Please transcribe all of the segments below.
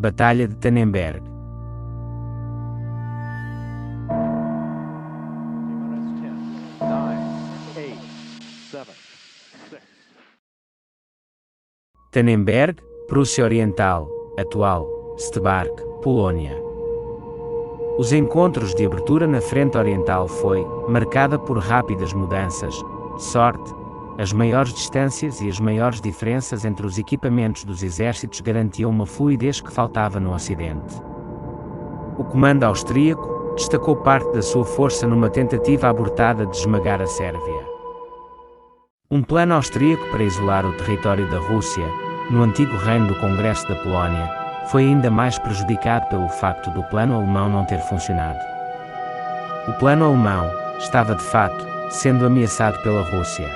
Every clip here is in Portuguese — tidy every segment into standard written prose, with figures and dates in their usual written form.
Batalha de Tannenberg. Tannenberg, Prússia Oriental, atual, Stebark, Polónia. Os encontros de abertura na frente oriental foi marcada por rápidas mudanças de sorte, as maiores distâncias e as maiores diferenças entre os equipamentos dos exércitos garantiam uma fluidez que faltava no Ocidente. O comando austríaco destacou parte da sua força numa tentativa abortada de esmagar a Sérvia. Um plano austríaco para isolar o território da Rússia, no antigo reino do Congresso da Polónia, foi ainda mais prejudicado pelo facto do plano alemão não ter funcionado. O plano alemão estava de fato sendo ameaçado pela Rússia.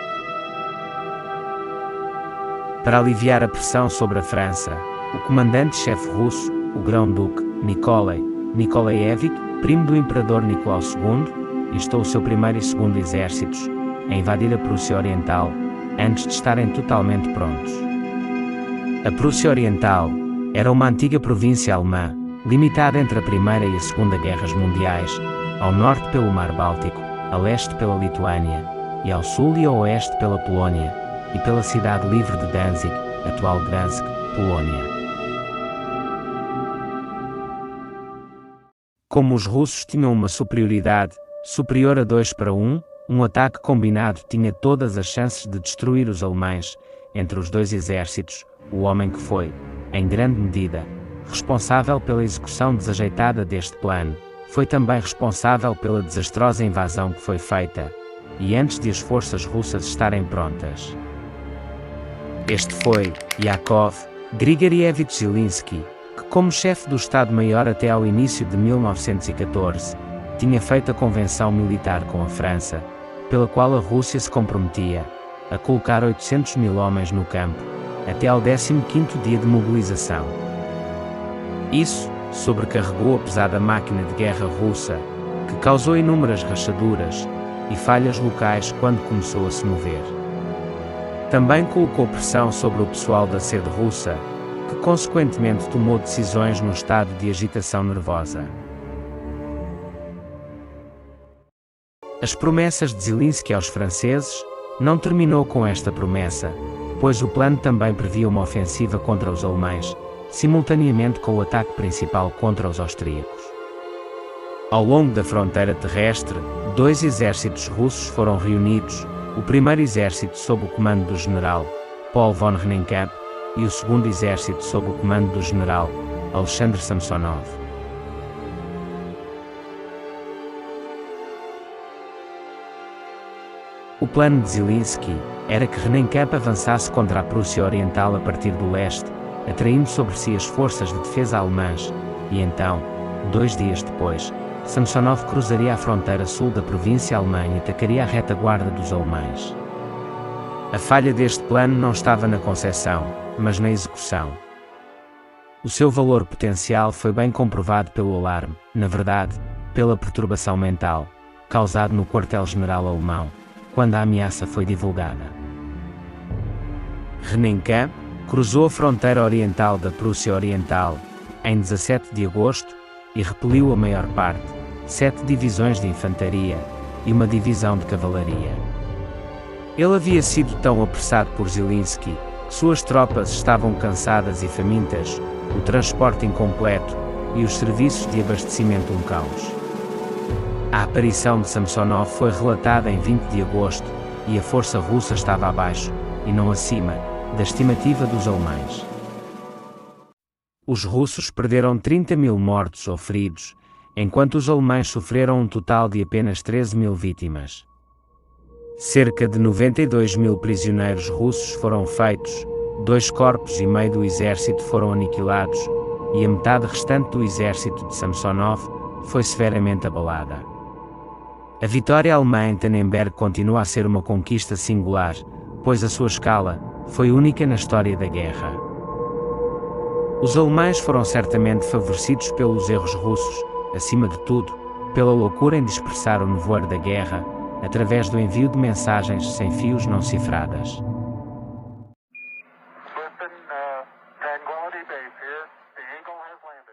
Para aliviar a pressão sobre a França, o comandante-chefe russo, o grão-duque Nikolai Nikolaevich, primo do imperador Nicolau II, instou o seu primeiro e segundo exércitos a invadir a Prússia Oriental, antes de estarem totalmente prontos. A Prússia Oriental era uma antiga província alemã, limitada entre a Primeira e a Segunda Guerras Mundiais, ao norte pelo Mar Báltico, a leste pela Lituânia, e ao sul e a oeste pela Polónia, e pela cidade livre de Danzig, atual Gdansk, Polónia. Como os russos tinham uma superioridade superior a 2-1, um ataque combinado tinha todas as chances de destruir os alemães. Entre os dois exércitos, o homem que foi, em grande medida, responsável pela execução desajeitada deste plano, foi também responsável pela desastrosa invasão que foi feita, e antes de as forças russas estarem prontas. Este foi Yakov Grigorievich Zilinski, que como chefe do Estado-Maior até ao início de 1914, tinha feito a convenção militar com a França, pela qual a Rússia se comprometia a colocar 800.000 homens no campo, até ao 15º dia de mobilização. Isso sobrecarregou a pesada máquina de guerra russa, que causou inúmeras rachaduras e falhas locais quando começou a se mover. Também colocou pressão sobre o pessoal da sede russa, que consequentemente tomou decisões no estado de agitação nervosa. As promessas de Zilinski aos franceses não terminou com esta promessa, pois o plano também previa uma ofensiva contra os alemães, simultaneamente com o ataque principal contra os austríacos. Ao longo da fronteira terrestre, dois exércitos russos foram reunidos, o primeiro exército sob o comando do general Paul von Rennenkampf e o segundo exército sob o comando do general Alexander Samsonov. O plano de Zilinski era que Rennenkampf avançasse contra a Prússia Oriental a partir do leste, atraindo sobre si as forças de defesa alemãs, e então, 2 dias depois, Samsonov cruzaria a fronteira sul da província alemã e atacaria a retaguarda dos alemães. A falha deste plano não estava na concepção, mas na execução. O seu valor potencial foi bem comprovado pelo alarme, na verdade, pela perturbação mental, causado no quartel-general alemão, quando a ameaça foi divulgada. Rennenkampf cruzou a fronteira oriental da Prússia Oriental, em 17 de agosto, e repeliu a maior parte, 7 divisões de infantaria e uma divisão de cavalaria. Ele havia sido tão apressado por Zilinski, que suas tropas estavam cansadas e famintas, o transporte incompleto e os serviços de abastecimento um caos. A aparição de Samsonov foi relatada em 20 de agosto, e a força russa estava abaixo, e não acima, da estimativa dos alemães. Os russos perderam 30.000 mortos ou feridos, enquanto os alemães sofreram um total de apenas 13.000 vítimas. Cerca de 92.000 prisioneiros russos foram feitos, 2,5 corpos do exército foram aniquilados, e a metade restante do exército de Samsonov foi severamente abalada. A vitória alemã em Tannenberg continua a ser uma conquista singular, pois a sua escala foi única na história da guerra. Os alemães foram certamente favorecidos pelos erros russos, acima de tudo, pela loucura em dispersar o nevoeiro da guerra, através do envio de mensagens sem fios não cifradas. Tranquility Base here. The Eagle has landed.